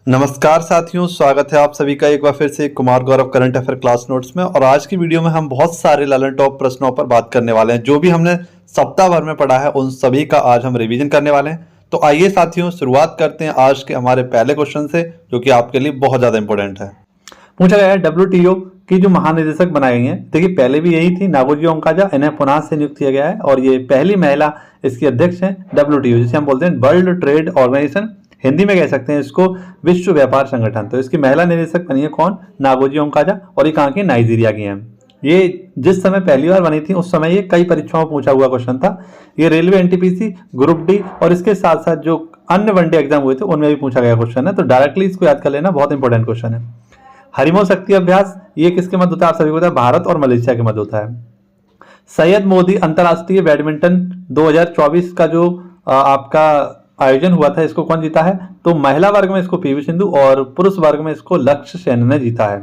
नमस्कार साथियों, स्वागत है आप सभी का एक बार फिर से Kumar Gaurav current affair class notes में। और आज की वीडियो में हम बहुत सारे ललन टॉप प्रश्नों पर बात करने वाले हैं। जो भी हमने सप्ताह भर में पढ़ा है उन सभी का आज हम रिवीजन करने वाले हैं। तो आइए साथियों, शुरुआत करते हैं आज के हमारे पहले क्वेश्चन से, जो कि आपके लिए बहुत ज्यादा इंपॉर्टेंट है। पूछा गया है WTO की जो महानिदेशक बनाई गई हैं, देखिए पहले भी यही थी नागोजी ओंकाजा, इन्हें पुनः से नियुक्त किया गया है और ये पहली महिला इसकी अध्यक्ष है। WTO जिसे हम बोलते हैं वर्ल्ड ट्रेड ऑर्गेनाइजेशन, हिंदी में कह सकते हैं इसको विश्व व्यापार संगठन। तो इसकी महिला निदेशक बनी है कौन? नागोजी ओंकाजा, और ये कहाँ की? नाइजीरिया की हैं। ये जिस समय पहली बार बनी थी उस समय ये कई परीक्षाओं में पूछा हुआ क्वेश्चन था। ये रेलवे NTPC ग्रुप डी और इसके साथ साथ जो अन्य वनडे एग्जाम हुए थे उनमें भी पूछा गया क्वेश्चन है। तो डायरेक्टली इसको याद कर लेना, बहुत इंपॉर्टेंट क्वेश्चन है। हरिमो शक्ति अभ्यास ये किसके मध्य होता है? आप सभी को पता है, भारत और मलेशिया के मध्य होता है। सैयद मोदी अंतरराष्ट्रीय बैडमिंटन 2024 का जो आपका आयोजन हुआ था, इसको कौन जीता है? तो महिला वर्ग में इसको PV सिंधु और पुरुष वर्ग में इसको लक्ष्य सेन ने जीता है।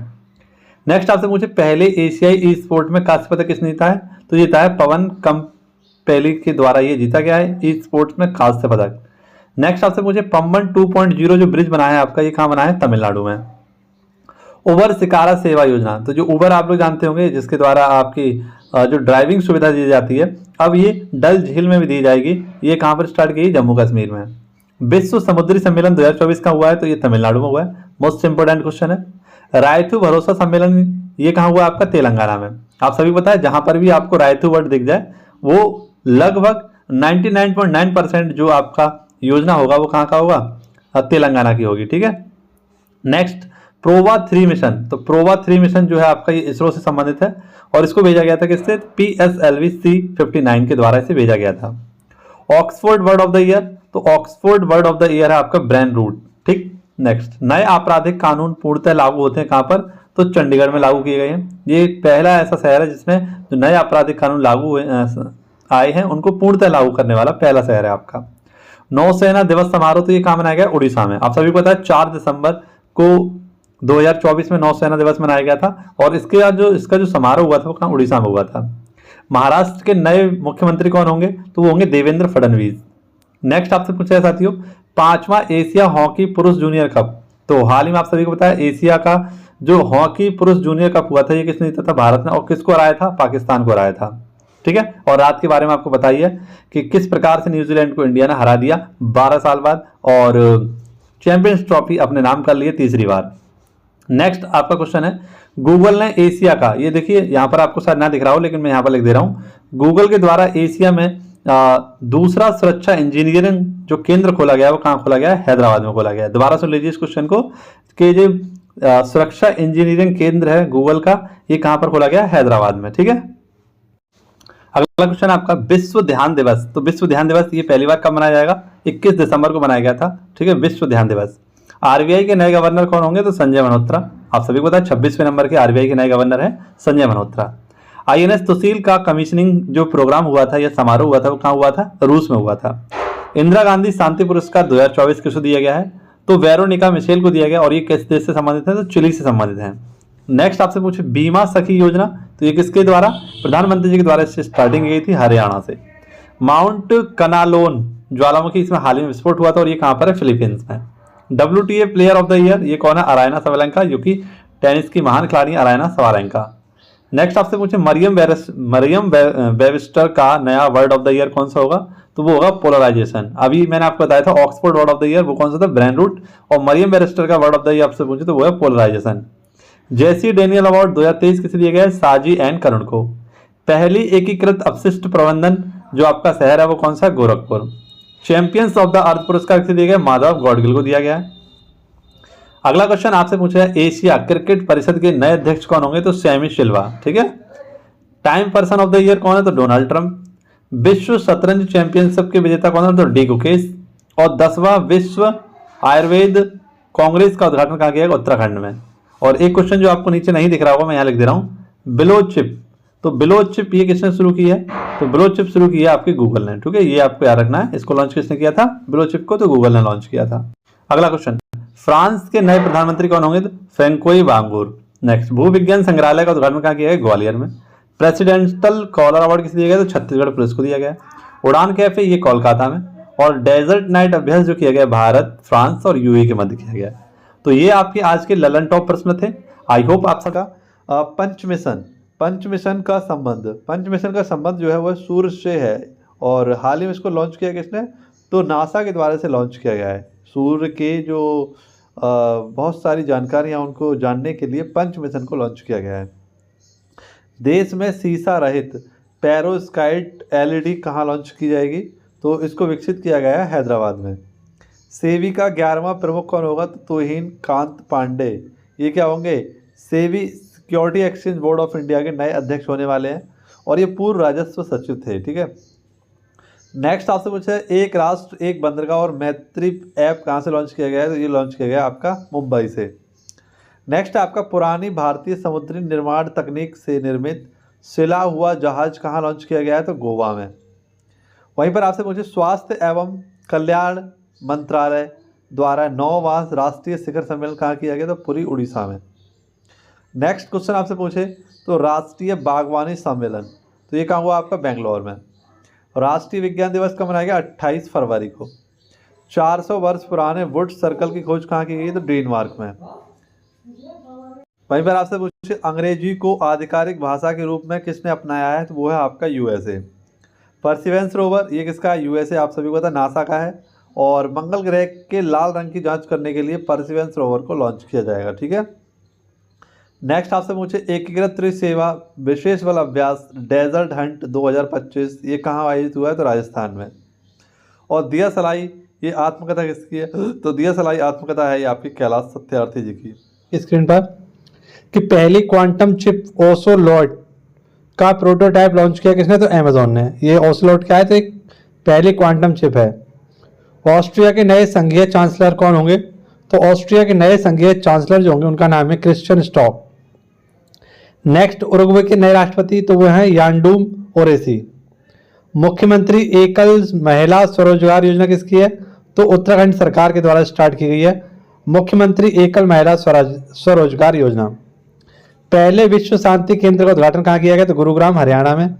नेक्स्ट आपसे पूछे पहले एशियाई ई स्पोर्ट में कांस्य पदक किसने जीता है? तो जीता है पवन कंपेली के द्वारा ये जीता गया है ई स्पोर्ट्स में कांस्य पदक। नेक्स्ट आपसे पूछे पम्बन 2.0 जो ब्रिज बनाया है आपका, ये कहाँ बना है? तमिलनाडु में। उबर शिकारा सेवा योजना, तो जो उबर आप लोग जानते होंगे जिसके द्वारा आपकी जो ड्राइविंग सुविधा दी जाती है, अब ये डल झील में भी दी जाएगी। ये कहाँ पर स्टार्ट की? जम्मू कश्मीर में। विश्व समुद्री सम्मेलन 2024 का हुआ है, तो ये तमिलनाडु में हुआ है। मोस्ट इंपोर्टेंट क्वेश्चन है। रायथू भरोसा सम्मेलन ये कहाँ हुआ? आपका तेलंगाना में। आप सभी पता है जहां पर भी आपको रायथू वर्ड दिख जाए वो लगभग 99.9% जो आपका योजना होगा वो कहाँ का होगा? तेलंगाना की होगी। ठीक है। नेक्स्ट प्रोवा 3 मिशन, तो प्रोवा 3 मिशन जो है आपका ये इसरो से संबंधित है और इसको भेजा गया था किससे? PSLV C59 के द्वारा इसे भेजा गया था। Oxford word of the year, तो Oxford word of the year है आपका ब्रेन रूट। ठीक। नेक्स्ट नए आपराधिक कानून पूर्णतः लागू होते हैं कहां पर? तो चंडीगढ़ में लागू किए गए हैं। ये पहला ऐसा शहर है जिसमें जो नए आपराधिक कानून लागू हुए आए हैं उनको पूर्णतः लागू करने वाला पहला शहर है आपका। नौसेना दिवस समारोह, तो ये कहां मनाया गया? उड़ीसा में। आप सभी को पता है 4 दिसंबर को 2024 में नौसेना दिवस मनाया गया था और इसका जो समारोह हुआ था वो कहाँ? उड़ीसा में हुआ था। महाराष्ट्र के नए मुख्यमंत्री कौन होंगे? तो वो होंगे देवेंद्र फडणवीस। नेक्स्ट आपसे पूछा है साथियों 5वां एशिया हॉकी पुरुष जूनियर कप, तो हाल ही में आप सभी को पता है एशिया का जो हॉकी पुरुष जूनियर कप हुआ था ये किसने जीता था? भारत ने। और किसको हराया था? पाकिस्तान को हराया था। ठीक है। और रात के बारे में आपको बताइए कि किस प्रकार से न्यूजीलैंड को इंडिया ने हरा दिया 12 साल बाद और चैंपियंस ट्रॉफी अपने नाम कर लिए तीसरी बार। नेक्स्ट आपका क्वेश्चन है गूगल ने एशिया का, ये देखिए यहां पर आपको शायद ना दिख रहा हो लेकिन मैं यहां पर लिख दे रहा हूं, गूगल के द्वारा एशिया में दूसरा सुरक्षा इंजीनियरिंग जो केंद्र खोला गया है वो कहां खोला गया है? हैदराबाद में खोला गया है। दोबारा सुन लीजिए इस क्वेश्चन को कि जो सुरक्षा इंजीनियरिंग केंद्र है गूगल का, ये कहां पर खोला गया है? हैदराबाद में। ठीक है। अगला क्वेश्चन आपका विश्व ध्यान दिवस, तो विश्व ध्यान दिवस ये पहली बार कब मनाया जाएगा? 21 दिसंबर को मनाया गया था। ठीक है, विश्व ध्यान दिवस। RBI के नए गवर्नर कौन होंगे? तो संजय मल्होत्रा। आप सभी को पता है 26वें नंबर के RBI के नए गवर्नर है संजय मल्होत्रा। INS सुशील का कमीशनिंग जो प्रोग्राम हुआ था या समारोह हुआ था वो कहाँ हुआ था? रूस में हुआ था। इंदिरा गांधी शांति पुरस्कार 2024 किसको दिया गया है? तो वेरोनिका मिशेल को दिया गया और ये किस देश से संबंधित है? तो चिली से संबंधित है। नेक्स्ट आपसे पूछे बीमा सखी योजना, तो ये किसके द्वारा? प्रधानमंत्री जी के द्वारा इससे स्टार्टिंग की गई थी हरियाणा से। माउंट कनालोन ज्वालामुखी, इसमें हाल ही में विस्फोट हुआ था और ये कहां पर है? फिलीपींस में। WTA player of the year ये कौन है? अरायना सवालेंका, जो कि टेनिस की महान खिलाड़ी अरायना सवालेंका। नेक्स्ट आपसे पूछे मरियम वेबस्टर का नया वर्ड ऑफ द ईयर कौन सा होगा? तो वो होगा पोलराइजेशन। अभी मैंने आपको बताया था Oxford word of the year वो कौन सा था? Brain rot. और मरियम वेबस्टर का वर्ड ऑफ द ईयर आपसे पूछे तो वो है पोलराइजेशन। जेसी डेनियल अवार्ड 2023 किसे दिया गया है? साजी एन करुण को। पहली एकीकृत अपशिष्ट प्रबंधन जो आपका शहर है वो कौन सा? Gorakhpur. Champions of the earth पुरस्कार किसे दिया गया? माधव गौडगिल को दिया गया है। अगला क्वेश्चन आपसे पूछा है एशिया क्रिकेट परिषद के नए अध्यक्ष कौन होंगे? तो सैमी सिल्वा। ठीक है। Time person of the year कौन है? तो डोनाल्ड ट्रंप। विश्व शतरंज चैंपियनशिप के विजेता कौन है? तो डी गुकेश। और 10वां विश्व आयुर्वेद कांग्रेस का उद्घाटन कहाँ किया गया? उत्तराखंड में। और एक क्वेश्चन जो आपको नीचे नहीं दिख रहा होगा मैं यहाँ लिख दे रहा हूँ, बिलो चिप, तो बिलो चिप ये किसने शुरू की है? तो बिलो चिप शुरू की है आपके गूगल ने। ठीक है, ये आपको याद रखना है। इसको लॉन्च किसने किया था? बिलो चिप को तो गूगल ने लॉन्च किया था। अगला क्वेश्चन फ्रांस के नए प्रधानमंत्री कौन होंगे? तो फ्रेंकोई बांगूर। नेक्स्ट भूविज्ञान संग्रहालय का उद्घाटन कहाँ किया गया? ग्वालियर में। प्रेसिडेंशियल कॉलर अवार्ड किसे दिया गया? तो छत्तीसगढ़ पुलिस को दिया गया। उड़ान कैफे ये कोलकाता में। और डेजर्ट नाइट अभ्यास जो किया गया भारत, फ्रांस और यूएई के मध्य किया गया। तो ये आपके आज के ललन टॉप प्रश्न थे। आई होप आप सबका पंच मिशन का संबंध जो है वह सूर्य से है, और हाल ही में इसको लॉन्च किया किसने, तो नासा के द्वारा से लॉन्च किया गया है। सूर्य के जो बहुत सारी जानकारियाँ उनको जानने के लिए पंच मिशन को लॉन्च किया गया है। देश में शीशा रहित पेरोस्काइट एलईडी कहाँ लॉन्च की जाएगी, तो इसको विकसित किया गया है हैदराबाद में। सेबी का 11वां प्रमुख कौन होगा, तो तोहिन कांत पांडे ये क्या होंगे, SEBI security exchange board of India के नए अध्यक्ष होने वाले हैं, और ये पूर्व राजस्व सचिव थे। ठीक है, नेक्स्ट आपसे पूछा है एक राष्ट्र एक बंदरगाह और मैत्री ऐप कहाँ से लॉन्च किया गया है, तो ये लॉन्च किया गया आपका मुंबई से। नेक्स्ट आपका पुरानी भारतीय समुद्री निर्माण तकनीक से निर्मित सिला हुआ जहाज कहाँ लॉन्च किया गया है, तो गोवा में। वहीं पर आपसे पूछे स्वास्थ्य एवं कल्याण मंत्रालय द्वारा 9वां राष्ट्रीय शिखर सम्मेलन कहाँ किया गया, तो पुरी उड़ीसा में। नेक्स्ट क्वेश्चन आपसे पूछे तो राष्ट्रीय बागवानी सम्मेलन, तो ये कहाँ हुआ आपका बेंगलोर में। राष्ट्रीय विज्ञान दिवस कब मनाया गया, 28 फरवरी को। 400 वर्ष पुराने वुड सर्कल की खोज कहाँ की गई, तो डेनमार्क में। वहीं पर आपसे पूछे अंग्रेजी को आधिकारिक भाषा के रूप में किसने अपनाया है, तो वो है आपका यूएसए। परसिवेंस रोवर ये किसका है, यूएसए, आप सभी को पता नासा का है। और मंगल ग्रह के लाल रंग की जांच करने के लिए परसिवेंस रोवर को लॉन्च किया जाएगा। ठीक है, नेक्स्ट आपसे पूछे एकीकृत त्रिसेवा विशेष बल अभ्यास डेजर्ट हंट 2025 ये कहाँ आयोजित हुआ है, तो राजस्थान में। और दिया सलाई ये आत्मकथा किसकी है, तो दिया सलाई आत्मकथा है ये आपकी कैलाश सत्यार्थी जी की। स्क्रीन पर कि पहली क्वांटम चिप ओसोलॉट का प्रोटोटाइप लॉन्च किया किसने, तो अमेजॉन ने। ये ओसोलॉट क्या है, तो एक पहली क्वांटम चिप है। ऑस्ट्रिया के नए संघीय चांसलर कौन होंगे, तो ऑस्ट्रिया के नए संघीय चांसलर जो होंगे उनका नाम है क्रिश्चियन स्टॉक। नेक्स्ट उरुग्वे के नए राष्ट्रपति तो वो हैं यांडूम ओरेसी। मुख्यमंत्री एकल महिला स्वरोजगार योजना किसकी है, तो उत्तराखंड सरकार के द्वारा स्टार्ट की गई है मुख्यमंत्री एकल महिला स्वरोजगार योजना। पहले विश्व शांति केंद्र का उद्घाटन कहाँ किया गया, तो गुरुग्राम हरियाणा में।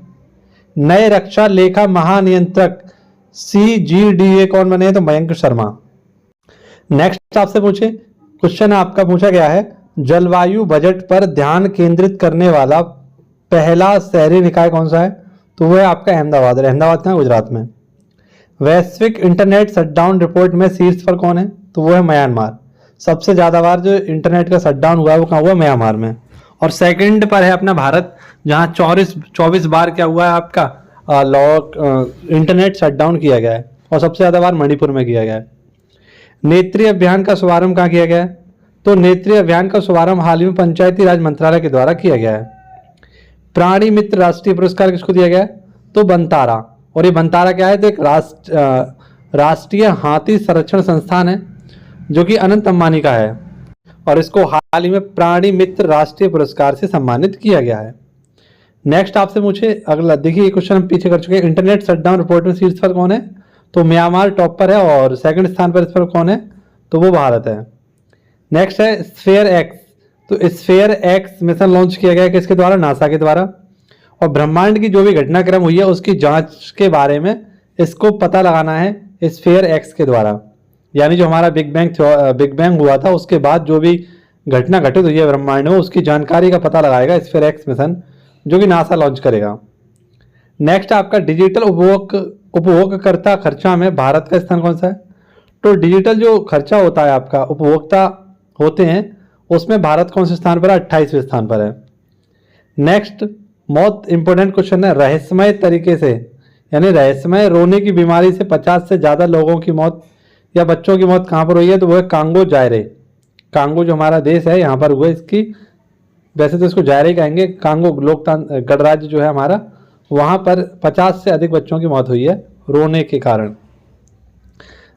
नए रक्षा लेखा महानियंत्रक CGDA कौन बने, तो मयंक शर्मा। नेक्स्ट आपसे पूछे क्वेश्चन आपका पूछा गया है जलवायु बजट पर ध्यान केंद्रित करने वाला पहला शहरी निकाय कौन सा है, तो वह है आपका अहमदाबाद। अहमदाबाद कहाँ, गुजरात में। वैश्विक इंटरनेट शटडाउन रिपोर्ट में शीर्ष पर कौन है, तो वो है म्यांमार। सबसे ज्यादा बार जो इंटरनेट का शटडाउन हुआ है वो कहाँ हुआ, म्यांमार में। और सेकंड पर है अपना भारत, जहां 24 बार क्या हुआ है आपका इंटरनेट शटडाउन किया गया है, और सबसे ज्यादा बार मणिपुर में किया गया है। नेत्री अभियान का शुभारंभ कहाँ किया गया है, तो नेत्री अभियान का शुभारंभ हाल ही में पंचायती राज मंत्रालय के द्वारा किया गया है। प्राणी मित्र राष्ट्रीय पुरस्कार किसको दिया गया है, तो बंतारा। और ये बंतारा क्या है, तो एक राष्ट्रीय हाथी संरक्षण संस्थान है जो कि अनंत अंबानी का है, और इसको हाल ही में प्राणी मित्र राष्ट्रीय पुरस्कार से सम्मानित किया गया है। नेक्स्ट आपसे पूछे अगला, देखिए ये क्वेश्चन हम पीछे कर चुके हैं। इंटरनेट शटडाउन रिपोर्ट में शीर्ष पर कौन है, तो म्यांमार टॉप पर है, और सेकंड स्थान पर इस पर कौन है, तो वो भारत है। नेक्स्ट है स्फेयर एक्स, तो स्फेयर एक्स मिशन लॉन्च किया गया किसके द्वारा, नासा के द्वारा। और ब्रह्मांड की जो भी घटनाक्रम हुई है उसकी जांच के बारे में इसको पता लगाना है स्फेयर एक्स के द्वारा। यानी जो हमारा बिग बैंग हुआ था उसके बाद जो भी घटना घटित हुई है ब्रह्मांड में उसकी जानकारी का पता लगाएगा स्फेयर एक्स मिशन, जो कि नासा लॉन्च करेगा। नेक्स्ट आपका डिजिटल उपभोगकर्ता खर्चा में भारत का स्थान कौन सा है, तो डिजिटल जो खर्चा होता है आपका उपभोक्ता होते हैं उसमें भारत कौन से स्थान पर है, 28वें स्थान पर है। नेक्स्ट बहुत इंपॉर्टेंट क्वेश्चन है, रहस्यमय तरीके से यानी रहस्यमय रोने की बीमारी से 50 से ज़्यादा लोगों की मौत या बच्चों की मौत कहाँ पर हुई है, तो वो है कांगो जायरे। कांगो जो हमारा देश है यहाँ पर हुआ, इसकी वैसे तो इसको जायरे कहेंगे, कांगो गणराज्य जो है हमारा, वहाँ पर 50 से अधिक बच्चों की मौत हुई है रोने के कारण।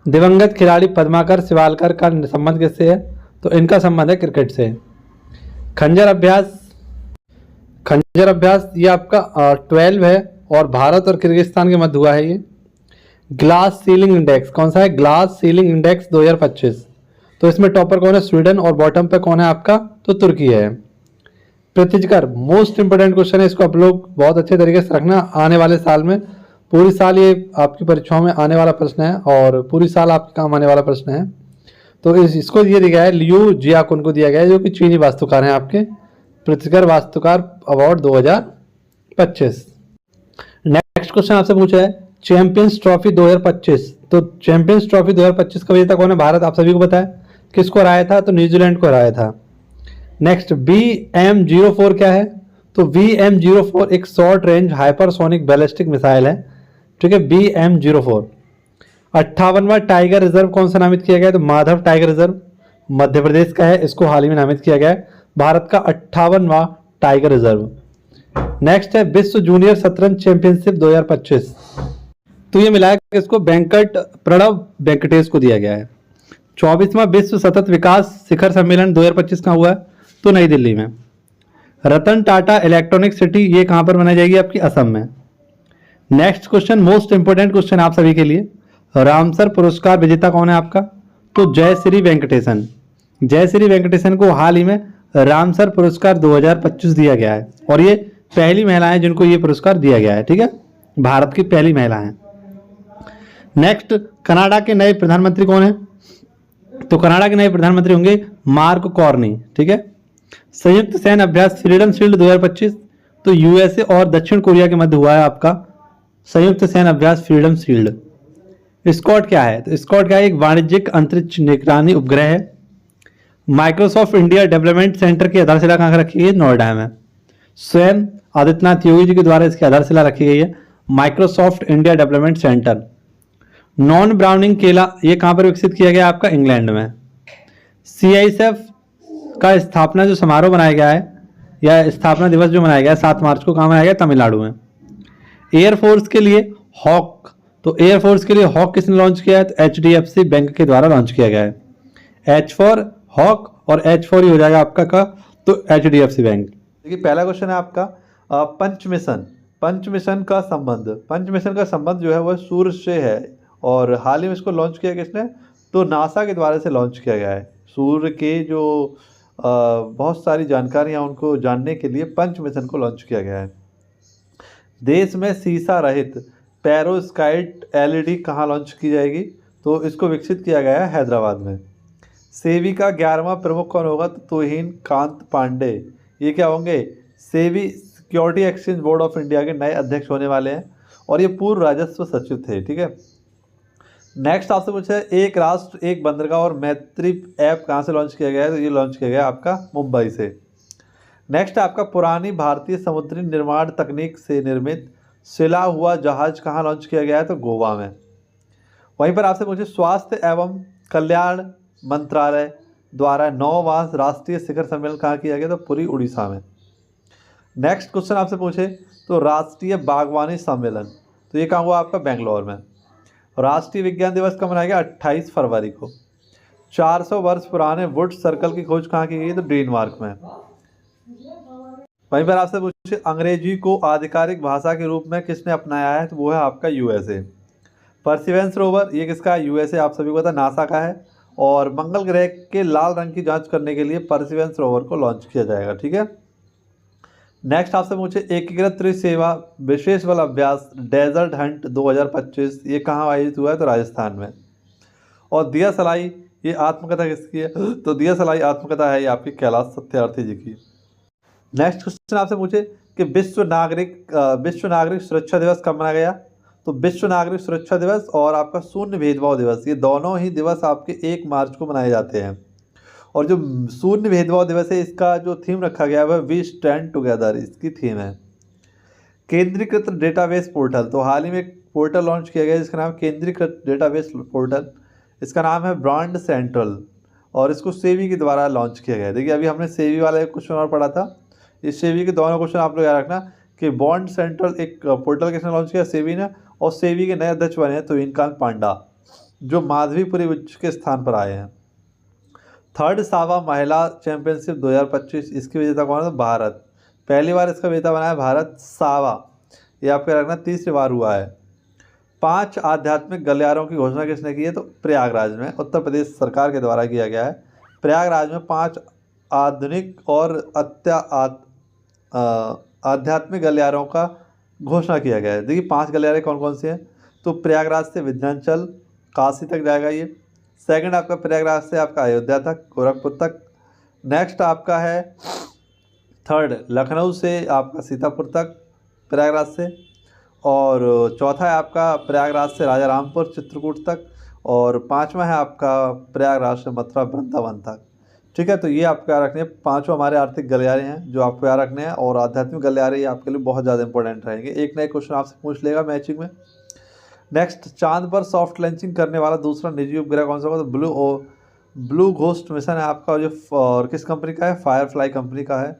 दिवंगत खिलाड़ी पद्माकर शिवालकर का संबंध किससे है, तो इनका संबंध है क्रिकेट से। खंजर अभ्यास ये आपका 12 है और भारत और किर्गिस्तान के मध्य हुआ है। ये ग्लास सीलिंग इंडेक्स कौन सा है, ग्लास सीलिंग इंडेक्स 2025। तो इसमें टॉपर कौन है, स्वीडन, और बॉटम पे कौन है आपका, तो तुर्की है। प्रतिजकर मोस्ट इंपोर्टेंट क्वेश्चन है, इसको आप लोग बहुत अच्छे तरीके से रखना, आने वाले साल में पूरी साल ये आपकी परीक्षाओं में आने वाला प्रश्न है और पूरी साल आपके काम आने वाला प्रश्न है। तो इसको ये दिया गया है, लियू जियाकुन को दिया गया है, जो कि चीनी वास्तुकार हैं आपके। प्रतिकर वास्तुकार अवार्ड 2025। नेक्स्ट क्वेश्चन आपसे पूछा है चैंपियंस ट्रॉफी 2025। तो चैंपियंस ट्रॉफी 2025 का विजेता कौन है? भारत, आप सभी को पता है। किसको हराया था? तो न्यूजीलैंड को हराया था। नेक्स्ट BM-04 क्या है? तो BM-04 एक short range hypersonic ballistic missile है, ठीक है, BM-04। 58वां टाइगर रिजर्व कौन सा नामित किया गया है? तो माधव टाइगर रिजर्व मध्य प्रदेश का है, इसको हाल ही में नामित किया गया है, भारत का 58वां टाइगर रिजर्व। नेक्स्ट है विश्व जूनियर शतरंज चैंपियनशिप 2025। तो ये मिला है कि इसको वेंकट प्रणव वेंकटेश को दिया गया है। 24वां विश्व सतत विकास शिखर सम्मेलन 2025 कहाँ हुआ है? तो नई दिल्ली में। रतन टाटा इलेक्ट्रॉनिक सिटी ये कहाँ पर बनाई जाएगी? आपकी असम में। Next question most important question आप सभी के लिए, रामसर पुरस्कार विजेता कौन है आपका? तो जयश्री वेंकटेशन। जयश्री वेंकटेशन को हाल ही में रामसर पुरस्कार 2025 दिया गया है, और ये पहली महिला है जिनको ये पुरस्कार दिया गया है, ठीक है, भारत की पहली महिला है। नेक्स्ट कनाडा के नए प्रधानमंत्री कौन है? तो कनाडा के नए प्रधानमंत्री होंगे मार्क कॉर्नी, ठीक है। संयुक्त सैन्य अभ्यास फ्रीडम शील्ड 2025, तो यूएसए और दक्षिण कोरिया के मध्य हुआ है आपका संयुक्त सैन्य अभ्यास फ्रीडम शील्ड। स्कॉट क्या है? तो स्कॉट क्या है? एक वाणिज्यिक अंतरिक्ष निगरानी उपग्रह है। माइक्रोसॉफ्ट इंडिया डेवलपमेंट सेंटर की आधारशिला कहाँ रखी गई है? नोएडा में। स्वयं आदित्यनाथ योगी जी के द्वारा इसकी आधारशिला रखी गई है, Microsoft India development centre. Non browning केला ये कहाँ पर विकसित किया गया? आपका इंग्लैंड में। CISF का स्थापना जो समारोह बनाया गया है, या स्थापना दिवस जो मनाया गया है 7 मार्च को, कहाँ मनाया गया? तमिलनाडु में। एयरफोर्स के लिए हॉक, तो एयरफोर्स के लिए हॉक किसने लॉन्च किया है? तो HDFC बैंक के द्वारा लॉन्च किया गया है। H फॉर हॉक और H फॉर ही हो जाएगा आपका का, तो HDFC बैंक। देखिए पहला क्वेश्चन है आपका पंच मिशन। पंच मिशन का संबंध जो है वह सूर्य से है, और हाल ही में इसको लॉन्च किया किसने? तो नासा के द्वारा से लॉन्च किया गया है। सूर्य के जो बहुत सारी जानकारियां उनको जानने के लिए पंच मिशन को लॉन्च किया गया है। देश में सीसा रहित पेरोस्काइट LED कहाँ लॉन्च की जाएगी? तो इसको विकसित किया गया है हैदराबाद में। सेबी का 11वां प्रमुख कौन होगा? तो तोहिन कांत पांडे। ये क्या होंगे? SEBI security exchange board of India के नए अध्यक्ष होने वाले हैं, और ये पूर्व राजस्व सचिव थे, ठीक है। नेक्स्ट आपसे पूछा है एक राष्ट्र एक बंदरगाह और मैत्री ऐप कहाँ से लॉन्च किया गया है? तो ये लॉन्च किया गया है आपका मुंबई से। नेक्स्ट आपका पुरानी भारतीय समुद्री निर्माण तकनीक से निर्मित सिला हुआ जहाज कहाँ लॉन्च किया गया है? तो गोवा में। वहीं पर आपसे पूछे स्वास्थ्य एवं कल्याण मंत्रालय द्वारा 9वां राष्ट्रीय शिखर सम्मेलन कहाँ किया गया? तो पुरी उड़ीसा में। नेक्स्ट क्वेश्चन आपसे पूछे तो राष्ट्रीय बागवानी सम्मेलन, तो ये कहाँ हुआ? आपका बेंगलोर में। राष्ट्रीय विज्ञान दिवस कब मनाया गया? 28 फरवरी को। 400 वर्ष पुराने वुड सर्कल की खोज कहाँ की गई? तो डेनमार्क में। वहीं पर आपसे पूछे अंग्रेजी को आधिकारिक भाषा के रूप में किसने अपनाया है? तो वो है आपका USA। परसिवेंस रोवर ये किसका है? USA, आप सभी को पता नासा का है, और मंगल ग्रह के लाल रंग की जांच करने के लिए परसिवेंस रोवर को लॉन्च किया जाएगा, ठीक है। नेक्स्ट आपसे पूछे एकीकृत त्रिसेवा विशेष बल अभ्यास डेजर्ट हंट 2025 ये कहाँ आयोजित हुआ है? तो राजस्थान में। और दिया सलाई ये आत्मकथा किसकी है? तो दिया सलाई आत्मकथा है ये आपकी कैलाश सत्यार्थी जी की। नेक्स्ट क्वेश्चन आपसे पूछे कि विश्व नागरिक सुरक्षा दिवस कब मनाया गया? तो विश्व नागरिक सुरक्षा दिवस और आपका शून्य भेदभाव दिवस, ये दोनों ही दिवस आपके 1 मार्च को मनाए जाते हैं। और जो शून्य भेदभाव दिवस है इसका जो थीम रखा गया है वह वी स्टैंड टुगेदर इसकी थीम है। केंद्रीकृत डेटाबेस पोर्टल, तो हाल ही में एक पोर्टल लॉन्च किया गया जिसका नाम केंद्रीकृत डेटाबेस पोर्टल, इसका नाम है ब्रांड सेंट्रल, और इसको सेबी के द्वारा लॉन्च किया गया है। देखिए अभी हमने सेबी वाला एक क्वेश्चन और पढ़ा था, इस सेबी के दोनों क्वेश्चन आप लोग याद रखना कि बॉन्ड सेंट्रल एक पोर्टल किसने लॉन्च किया? सेबी ने, और सेबी के नए अध्यक्ष बने हैं तोहिन कांत पांडा, जो माधवीपुरी के स्थान पर आए हैं। थर्ड सावा महिला चैंपियनशिप 2025 इसकी विजेता कौन है? तो भारत, पहली बार इसका विजेता बना है भारत। सावा ये आपके रखना 30वीं बार हुआ है। 5 आध्यात्मिक गलियारों की घोषणा किसने की है? तो प्रयागराज में, उत्तर प्रदेश सरकार के द्वारा किया गया है। प्रयागराज में 5 आधुनिक और आध्यात्मिक गलियारों का घोषणा किया गया है। देखिए 5 गलियारे कौन कौन से हैं? तो प्रयागराज से विंध्याचल काशी तक जाएगा ये, सेकंड आपका प्रयागराज से आपका अयोध्या तक, गोरखपुर तक। नेक्स्ट आपका है थर्ड लखनऊ से आपका सीतापुर तक प्रयागराज से। और चौथा है आपका प्रयागराज से राजा रामपुर चित्रकूट तक। और पांचवा है आपका प्रयागराज से मथुरा वृंदावन तक। ठीक है, तो ये आपको याद रखने हैं। पांचों हमारे आर्थिक गलियारे हैं जो आपको याद रखने हैं, और आध्यात्मिक गलियारे ये आपके लिए बहुत ज़्यादा इंपॉर्टेंट रहेंगे। एक ना एक क्वेश्चन आपसे पूछ लेगा मैचिंग में। नेक्स्ट, चांद पर सॉफ्ट लॉन्चिंग करने वाला दूसरा निजी उपग्रह कौन सा होगा? तो ब्लू घोस्ट मिशन है आपका, जो और किस कंपनी का है? फायरफ्लाई कंपनी का है।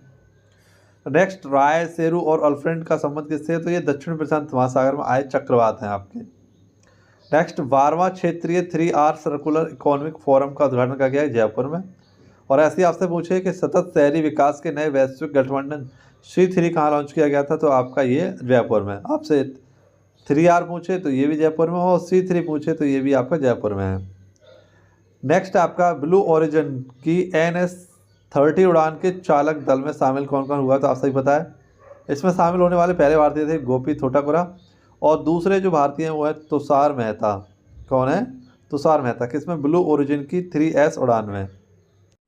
नेक्स्ट, राय सेरू और अल्फ्रेंड का संबंध किससे है? तो ये दक्षिण प्रशांत महासागर में आए चक्रवात हैं आपके। नेक्स्ट, 12वां क्षेत्रीय 3R सर्कुलर इकोनॉमिक फोरम का उद्घाटन किया गया है जयपुर में। और ऐसे ही आपसे पूछे कि सतत शहरी विकास के नए वैश्विक गठबंधन C3 कहाँ लॉन्च किया गया था? तो आपका ये जयपुर में। आपसे 3R पूछे तो ये भी जयपुर में हो, और C3 पूछे तो ये भी आपका जयपुर में है। नेक्स्ट, आपका ब्लू ओरिजिन की NS-30 उड़ान के चालक दल में शामिल कौन कौन हुआ? तो आप सही पता है। इसमें शामिल होने वाले पहले भारतीय थे गोपी थोटाकुरा, और दूसरे जो भारतीय हैं वो है तुषार मेहता। कौन है? तुषार मेहता। किसमें? ब्लू ओरिजिन की 3S उड़ान में।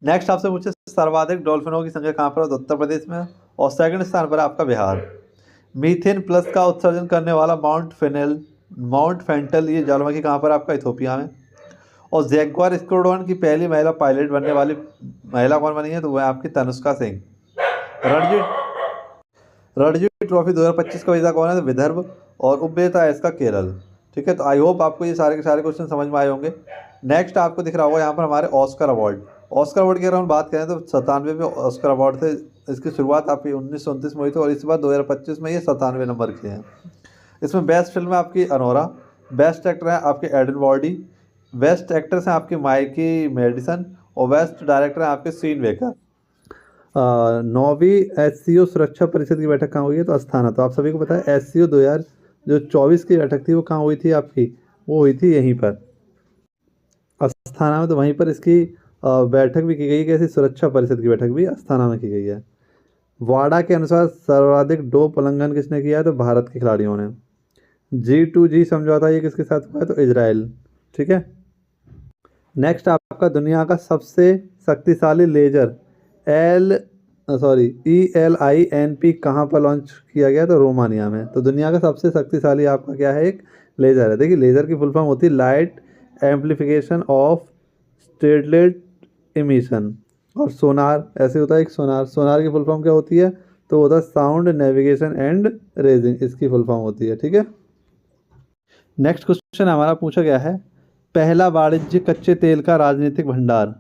नेक्स्ट आपसे पूछे सर्वाधिक डॉल्फिनों की संख्या कहाँ पर है? तो उत्तर प्रदेश में। और सेकंड स्थान पर है आपका बिहार। मीथेन प्लस का उत्सर्जन करने वाला माउंट फेंटल ये ज्वालामुखी कहाँ पर? आपका इथोपिया में। और जैगवार स्क्वाड्रन की पहली महिला पायलट बनने वाली महिला कौन बनी है? तो वह आपकी तनुष्का सिंह। रणजी रणजी ट्रॉफी 2025 का विजेता कौन है? तो विदर्भ। और उपविजेता है इसका केरल। ठीक है, तो आई होप आपको ये सारे के सारे क्वेश्चन समझ में आए होंगे। नेक्स्ट आपको दिख रहा होगा यहाँ पर हमारे ऑस्कर अवार्ड। ऑस्कर अवार्ड की अगर हम बात करें तो 97 में ऑस्कर अवार्ड थे। इसकी शुरुआत आपकी 1929 में हुई थी, और इस बार 2025 में ये 97 नंबर के हैं। इसमें बेस्ट फिल्म है आपकी अनोरा, बेस्ट एक्टर है आपके एडन बॉडी, बेस्ट एक्ट्रेस हैं आपकी माइकी मेडिसन, और बेस्ट डायरेक्टर हैं आपके सीन वेकर। 9वीं SCO सुरक्षा परिषद की बैठक कहाँ हुई है? तो अस्थाना। तो आप सभी को पता है SCO 2024 की बैठक थी वो कहाँ हुई थी आपकी? वो हुई थी यहीं पर अस्थाना में। तो वहीं पर इसकी बैठक भी की गई। कैसी? सुरक्षा परिषद की बैठक भी अस्थाना में की गई है। वाडा के अनुसार सर्वाधिक डोप उल्लंघन किसने किया है? तो भारत के खिलाड़ियों ने। G2G समझौता ये किसके साथ हुआ है? तो इजराइल। ठीक है। नेक्स्ट आपका दुनिया का सबसे शक्तिशाली लेजर ELINP कहाँ पर लॉन्च किया गया? तो रोमानिया में। तो दुनिया का सबसे शक्तिशाली आपका क्या है? एक लेज़र है। देखिए, लेज़र की फुल फॉर्म होती है लाइट एम्पलीफिकेशन ऑफ स्टेडलेट इमिशन। और सोनार ऐसे होता है एक सोनार की फुल फॉर्म क्या होती है? तो होता है साउंड नेविगेशन एंड रेजिंग, इसकी फुल फॉर्म होती है। ठीक है। नेक्स्ट क्वेश्चन हमारा पूछा गया है पहला वाणिज्यिक कच्चे तेल का राजनीतिक भंडार।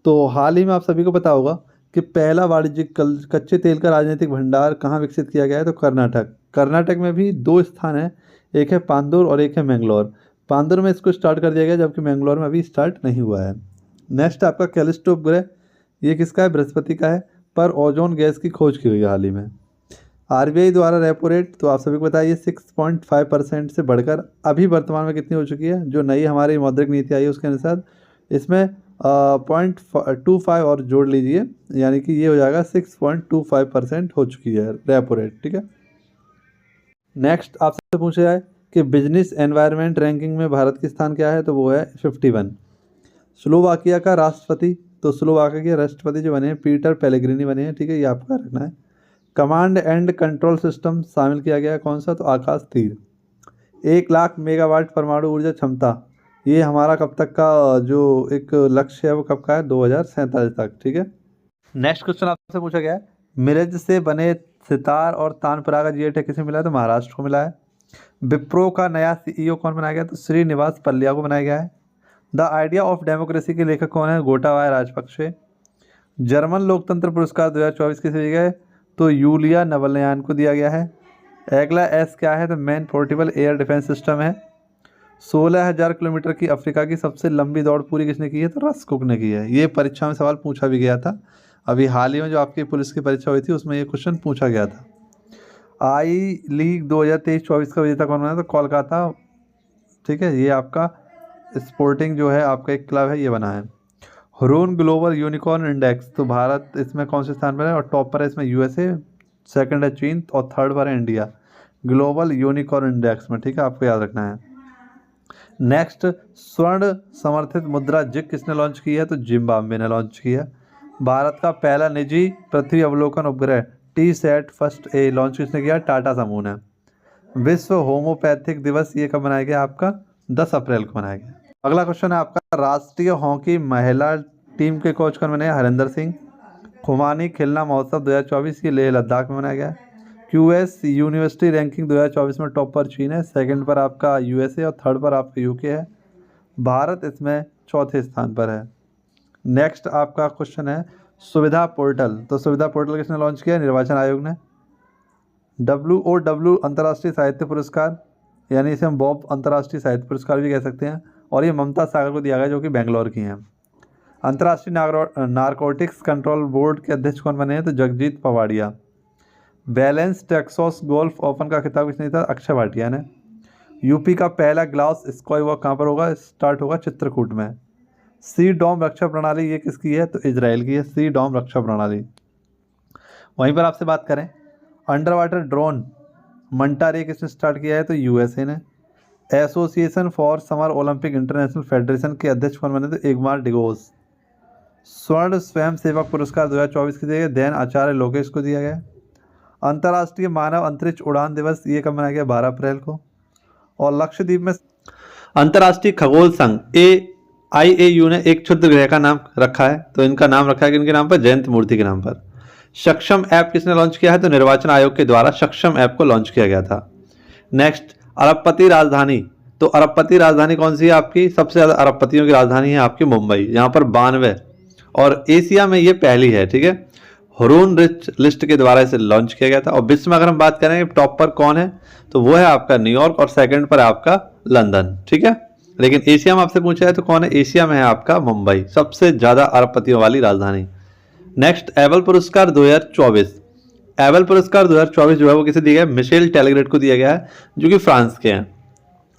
तो हाल ही में आप सभी को पता होगा कि पहला वाणिज्यिक कच्चे तेल का राजनीतिक भंडार कहाँ विकसित किया गया है? तो कर्नाटक में भी 2 स्थान है, एक है पांदुर और एक है मैंगलोर। पांदुर में इसको स्टार्ट कर दिया गया, जबकि मैंगलोर में अभी स्टार्ट नहीं हुआ है। नेक्स्ट आपका कैलिस्टो उपग्रह ये किसका है? बृहस्पति का है, पर ओजोन गैस की खोज की गई है हाल ही में। RBI द्वारा रेपो रेट तो आप सभी को बताइए 6.5% से बढ़कर अभी वर्तमान में कितनी हो चुकी है? जो नई हमारी मौद्रिक नीति आई है उसके अनुसार इसमें 0.25 और जोड़ लीजिए, यानी कि ये हो जाएगा 6.25% हो चुकी है रेपो रेट। ठीक है। नेक्स्ट आपसे पूछा जाए कि बिजनेस एनवायरनमेंट रैंकिंग में भारत की स्थान क्या है? तो वो है 51। स्लोवाकिया का राष्ट्रपति, तो स्लोवाकिया के राष्ट्रपति जो बने हैं पीटर पेलेग्रिनी बने हैं। ठीक है, ये आपका रखना है। कमांड एंड कंट्रोल सिस्टम शामिल किया गया कौन सा? तो आकाश तीर। 1 लाख मेगावाट परमाणु ऊर्जा क्षमता ये हमारा कब तक का जो एक लक्ष्य है वो कब का है? 2047 तक। ठीक है। नेक्स्ट क्वेश्चन आपसे पूछा गया है मिरज से बने सितार और तानपुरा का GI टैग किसे मिला है? तो महाराष्ट्र को मिला है। विप्रो का नया CEO कौन बनाया गया? तो श्रीनिवास पल्लिया को बनाया गया है। द आइडिया ऑफ डेमोक्रेसी के लेखक कौन है? गोटाबाया राजपक्षे। जर्मन लोकतंत्र पुरस्कार 2024 किसे दिया गया है? तो यूलिया नवलयान को दिया गया है। अगला S क्या है? तो man portable air defence system है। 16,000 किलोमीटर की अफ्रीका की सबसे लंबी दौड़ पूरी किसने की है? तो रस कुक ने की है। ये परीक्षा में सवाल पूछा भी गया था। अभी हाल ही में जो आपकी पुलिस की परीक्षा हुई थी उसमें ये क्वेश्चन पूछा गया था। I-लीग 2023-24 का विजेता कौन बना? तो कोलकाता। ठीक है, ये आपका स्पोर्टिंग जो है आपका एक क्लब है ये बना है। हुरून ग्लोबल यूनिकॉर्न इंडेक्स तो भारत इसमें कौन से स्थान पर है? और टॉप पर है इसमें USA, सेकंड है चीन और थर्ड पर है इंडिया ग्लोबल यूनिकॉर्न इंडेक्स में। ठीक है, आपको याद रखना है। नेक्स्ट, स्वर्ण समर्थित मुद्रा जिक किसने लॉन्च की है? तो जिम्बाब्वे ने लॉन्च की है। भारत का पहला निजी पृथ्वी अवलोकन उपग्रह टी-सैट फर्स्ट ए लॉन्च किसने किया? टाटा समूह ने। विश्व होम्योपैथिक दिवस ये कब मनाया गया? आपका 10 अप्रैल को मनाया गया। अगला क्वेश्चन है आपका, राष्ट्रीय हॉकी महिला टीम के कोच कौन बने? हरिंदर सिंह। खुमानी खिलना महोत्सव 2024 ये लेह लद्दाख में मनाया गया। क्यूएस यूनिवर्सिटी रैंकिंग 2024 में टॉप पर चीन है, सेकंड पर आपका यूएसए और थर्ड पर आपका यूके है। भारत इसमें चौथे स्थान पर है। नेक्स्ट आपका क्वेश्चन है सुविधा पोर्टल। तो सुविधा पोर्टल किसने लॉन्च किया? निर्वाचन आयोग ने। WOW अंतर्राष्ट्रीय साहित्य पुरस्कार, यानी इसे हम बॉब अंतर्राष्ट्रीय साहित्य पुरस्कार भी कह सकते हैं, और ये ममता सागर को दिया गया जो कि बेंगलोर की हैं। अंतर्राष्ट्रीय नारकोटिक्स कंट्रोल बोर्ड के अध्यक्ष कौन बने हैं? तो Jagjit Pavadia. Balance Texas golf open का खिताब किसने जीता? अक्षय भाटिया ने। यूपी का पहला ग्लास स्काई वॉक कहाँ पर होगा? स्टार्ट होगा चित्रकूट में। सी डॉम रक्षा प्रणाली ये किसकी है? तो इजराइल की है सी डॉम रक्षा प्रणाली। वहीं पर आपसे बात करें अंडर वाटर ड्रोन मंटारे किसने स्टार्ट किया है? तो यूएसए ने। Association for summer Olympic international federation के अध्यक्ष कौन बने? तो इगमार डिगोस। स्वर्ण स्वयं सेवक पुरस्कार 2024 के दिया गया दैन आचार्य लोकेश को दिया गया। अंतर्राष्ट्रीय मानव अंतरिक्ष उड़ान दिवस ये कब मनाया गया? 12 अप्रैल को। और लक्षद्वीप में अंतर्राष्ट्रीय खगोल संघ AIAU ने एक क्षुद्र ग्रह का नाम रखा है, तो इनका नाम रखा है किनके नाम पर? जयंत मूर्ति के नाम पर। सक्षम ऐप किसने लॉन्च किया है? तो निर्वाचन आयोग के द्वारा सक्षम ऐप को लॉन्च किया गया था। नेक्स्ट, अरबपति राजधानी। तो अरबपति राजधानी कौन सी है आपकी? सबसे ज़्यादा अरबपतियों की राजधानी है आपकी मुंबई, यहाँ पर 92, और एशिया में ये पहली है। ठीक है, हुरून रिच लिस्ट के द्वारा इसे लॉन्च किया गया था। और विश्व में अगर हम बात करें टॉप पर कौन है, तो वो है आपका न्यूयॉर्क, और सेकंड पर आपका लंदन। ठीक है, लेकिन एशिया में आपसे पूछा है तो कौन है? एशिया में है आपका मुंबई, सबसे ज़्यादा अरबपतियों वाली राजधानी। नेक्स्ट, एबल पुरस्कार 2024। एबल पुरस्कार 2024 जो है वो किसे दिया गया? मिशेल टेलीग्रेट को दिया गया है, जो कि फ्रांस के हैं।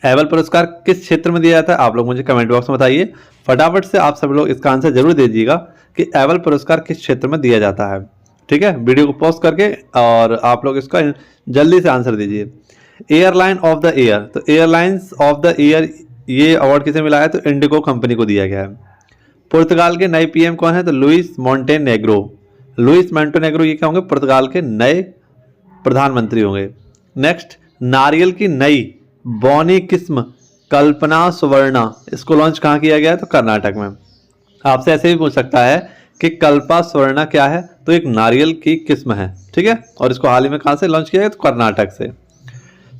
एबल पुरस्कार किस क्षेत्र में दिया जाता है? आप लोग मुझे कमेंट बॉक्स में बताइए। फटाफट से आप सब लोग इसका आंसर जरूर दे दीजिएगा कि एबल पुरस्कार किस क्षेत्र में दिया जाता है। ठीक है, वीडियो को पॉज करके और आप लोग इसका जल्दी से आंसर दीजिए। Airline of the year. तो एयरलाइंस ऑफ द ईयर ये अवार्ड किसे मिला है? तो इंडिगो कंपनी को दिया गया है। पुर्तगाल के नए पीएम कौन है? तो लुइस मोंटेनेग्रो। लुइस मोंटेनेग्रो ये क्या होंगे? पुर्तगाल के नए प्रधानमंत्री होंगे। नेक्स्ट, नारियल की नई बौनी किस्म कल्पना सुवर्णा, इसको लॉन्च कहाँ किया गया है? तो कर्नाटक में। आपसे ऐसे भी पूछ सकता है कि कल्पा सुवर्णा क्या है? तो एक नारियल की किस्म है। ठीक है, और इसको हाल ही में कहाँ से लॉन्च किया गया? तो कर्नाटक से।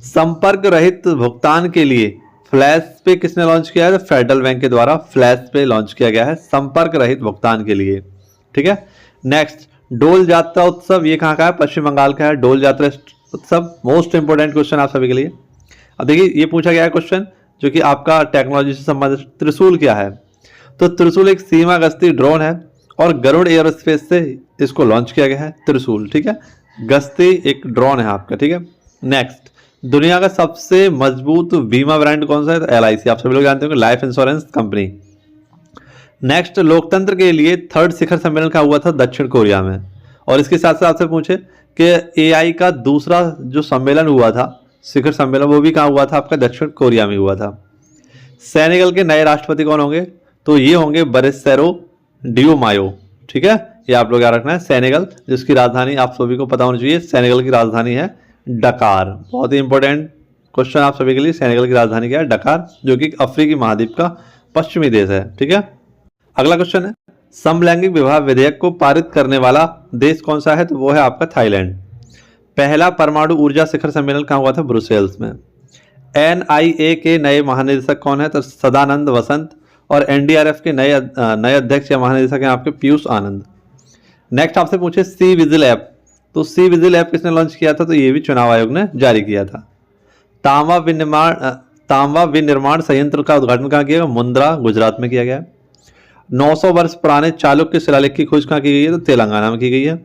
संपर्क रहित भुगतान के लिए फ्लैश पे किसने लॉन्च किया है? तो फेडरल बैंक के द्वारा फ्लैश पे लॉन्च किया गया है संपर्क रहित भुगतान के लिए। ठीक है, नेक्स्ट, डोल जात्रा उत्सव ये कहाँ का है? पश्चिम बंगाल का है डोल जात्रा उत्सव। मोस्ट इंपोर्टेंट क्वेश्चन आप सभी के लिए। अब देखिए ये पूछा गया है क्वेश्चन जो कि आपका टेक्नोलॉजी से संबंधित, त्रिशूल क्या है? तो त्रिशूल एक सीमा गश्ती ड्रोन है और गरुड़ एयरोस्पेस से इसको लॉन्च किया गया है त्रिशूल। ठीक है, गश्ती एक ड्रोन है आपका। ठीक है, नेक्स्ट, दुनिया का सबसे मजबूत बीमा ब्रांड कौन सा है? तो LIC, आप सभी लोग जानते होंगे, लाइफ इंश्योरेंस कंपनी। नेक्स्ट, लोकतंत्र के लिए थर्ड शिखर सम्मेलन का हुआ था दक्षिण कोरिया में। और इसके साथ साथ आपसे पूछे कि AI का दूसरा जो सम्मेलन हुआ था शिखर सम्मेलन, वो भी कहाँ हुआ था? आपका दक्षिण कोरिया में हुआ था। सेनेगल के नए राष्ट्रपति कौन होंगे? तो ये होंगे बरिसेरो डियोमायो। ठीक है, ये आप लोग याद रखना है। सेनेगल, जिसकी राजधानी आप सभी को पता होनी चाहिए, सेनेगल की राजधानी है डकार। बहुत ही इंपॉर्टेंट क्वेश्चन आप सभी के लिए। सेनेगल की राजधानी क्या है? डकार, जो कि अफ्रीकी महाद्वीप का पश्चिमी देश है। ठीक है, अगला क्वेश्चन है समलैंगिक विवाह विधेयक को पारित करने वाला देश कौन सा है? तो वो है आपका थाईलैंड। पहला परमाणु ऊर्जा शिखर सम्मेलन कहाँ हुआ था? ब्रुसेल्स में। NIA के नए महानिदेशक कौन है? तो सदानंद वसंत। और NDRF के नए अध्यक्ष या महानिदेशक हैं आपके पीयूष आनंद। नेक्स्ट आपसे पूछे सी विजिल ऐप। तो सी विजिल ऐप किसने लॉन्च किया था? तो ये भी चुनाव आयोग ने जारी किया था। तांबा विनिर्माण संयंत्र का उद्घाटन कहाँ किया गया? मुंद्रा, गुजरात में किया गया। 900 वर्ष पुराने चालुक्य शिलालेख की खोज कहाँ की गई है? तो तेलंगाना में की गई है।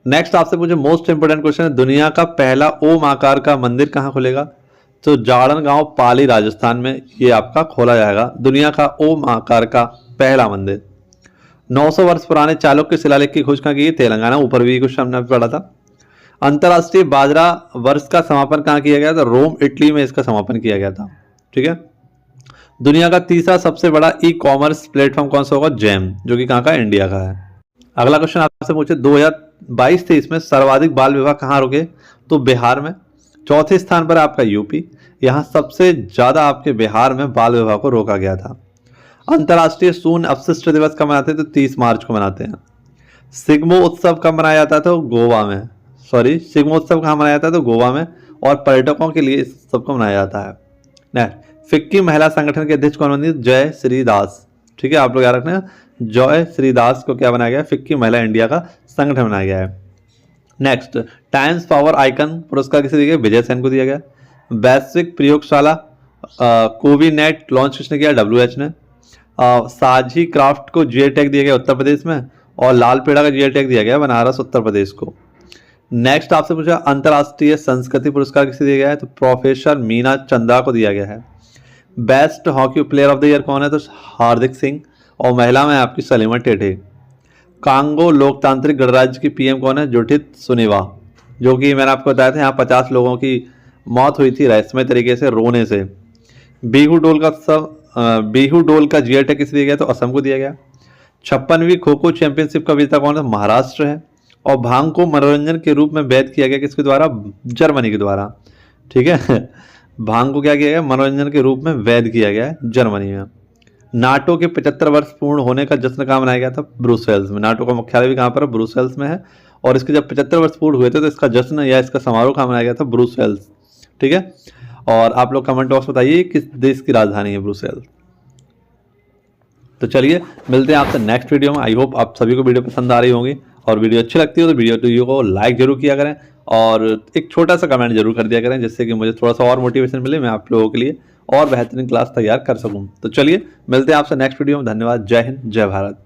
नेक्स्ट आपसे पूछे मोस्ट इंपोर्टेंट क्वेश्चन है, दुनिया का पहला ओम आकार का मंदिर कहाँ खुलेगा? तो जाड़न गांव पाली राजस्थान में ये आपका खोला जाएगा, दुनिया का ओम आकार का पहला मंदिर। 900 वर्ष पुराने चालुक्य शिलालेख की खोज कहाँ की? तेलंगाना, ऊपर भी कुछ हमने पढ़ा था। अंतर्राष्ट्रीय बाजरा वर्ष का समापन कहाँ किया गया था? रोम, इटली में इसका समापन किया गया था। ठीक है, दुनिया का तीसरा सबसे बड़ा ई कॉमर्स प्लेटफॉर्म कौन सा होगा? जेम, जो कि कहाँ का? इंडिया का है। अगला क्वेश्चन आपसे पूछे 2022-23 में सर्वाधिक बाल विवाह कहाँ रुके? तो बिहार में। चौथे स्थान पर आपका यूपी, यहाँ सबसे ज्यादा आपके बिहार में बाल विवाह को रोका गया था। अंतर्राष्ट्रीय शून्य अपशिष्ट दिवस कब मनाते हैं? तो 30 मार्च को मनाते हैं। सिग्मो उत्सव कब मनाया जाता है? तो गोवा में। सिग्मो उत्सव कहाँ मनाया जाता है? तो गोवा में, और पर्यटकों के लिए इस उत्सव को मनाया जाता है। नेक्स्ट, फिक्की महिला संगठन के अध्यक्ष कौन बनी? जय श्री दास। ठीक है, आप लोग याद रखना, जय श्री दास को क्या बनाया गया? फिक्की महिला इंडिया का संगठन बनाया गया है। नेक्स्ट, टाइम्स पावर आइकन पुरस्कार किसे दिया गया? विजय सेन को दिया गया। वैश्विक प्रयोगशाला कोविनेट लॉन्च किसने किया? WHO ने। साझी क्राफ्ट को जीआई टैग दिया गया उत्तर प्रदेश में, और लाल पेड़ा का जीआई टैग दिया गया बनारस उत्तर प्रदेश को। नेक्स्ट आपसे पूछा अंतर्राष्ट्रीय संस्कृति पुरस्कार किसे दिया गया है? तो प्रोफेसर मीना चंदा को दिया गया है। Best hockey player of the year कौन है? तो हार्दिक सिंह, और महिला में आपकी सलीमा टेटे। कांगो लोकतांत्रिक गणराज्य की पीएम कौन है? जुडिथ सुनेवा, जो कि मैंने आपको बताया था यहाँ 50 लोगों की मौत हुई थी रहस्यमय तरीके से रोने से। बिहू डोल का जीआई टैग किसे दिया गया? तो असम को दिया गया। 56वीं खो खो चैंपियनशिप का विजेता कौन है? महाराष्ट्र है। और भांग को मनोरंजन के रूप में वैध किया गया किसके द्वारा? जर्मनी के द्वारा। ठीक है, भांग को क्या किया गया? मनोरंजन के रूप में वैध किया गया है जर्मनी में। नाटो के 75 वर्ष पूर्ण होने का जश्न कहाँ मनाया गया था? ब्रुसेल्स में। नाटो का मुख्यालय भी कहाँ पर है? ब्रुसेल्स में है। और इसके जब 75 वर्ष पूर्ण हुए थे तो इसका जश्न या इसका समारोह कहाँ मनाया गया था? ब्रुसेल्स। ठीक है, और आप लोग कमेंट बॉक्स बताइए किस देश की राजधानी है ब्रुसेल्स। तो चलिए मिलते हैं आपसे नेक्स्ट वीडियो में। आई होप आप सभी को वीडियो पसंद आ रही होंगी, और वीडियो अच्छी लगती हो तो वीडियो को लाइक जरूर किया करें, और एक छोटा सा कमेंट जरूर कर दिया करें, जिससे कि मुझे थोड़ा सा और मोटिवेशन मिले, मैं आप लोगों के लिए और बेहतरीन क्लास तैयार कर सकूं। तो चलिए मिलते हैं आपसे नेक्स्ट वीडियो में। धन्यवाद। जय हिंद, जय भारत।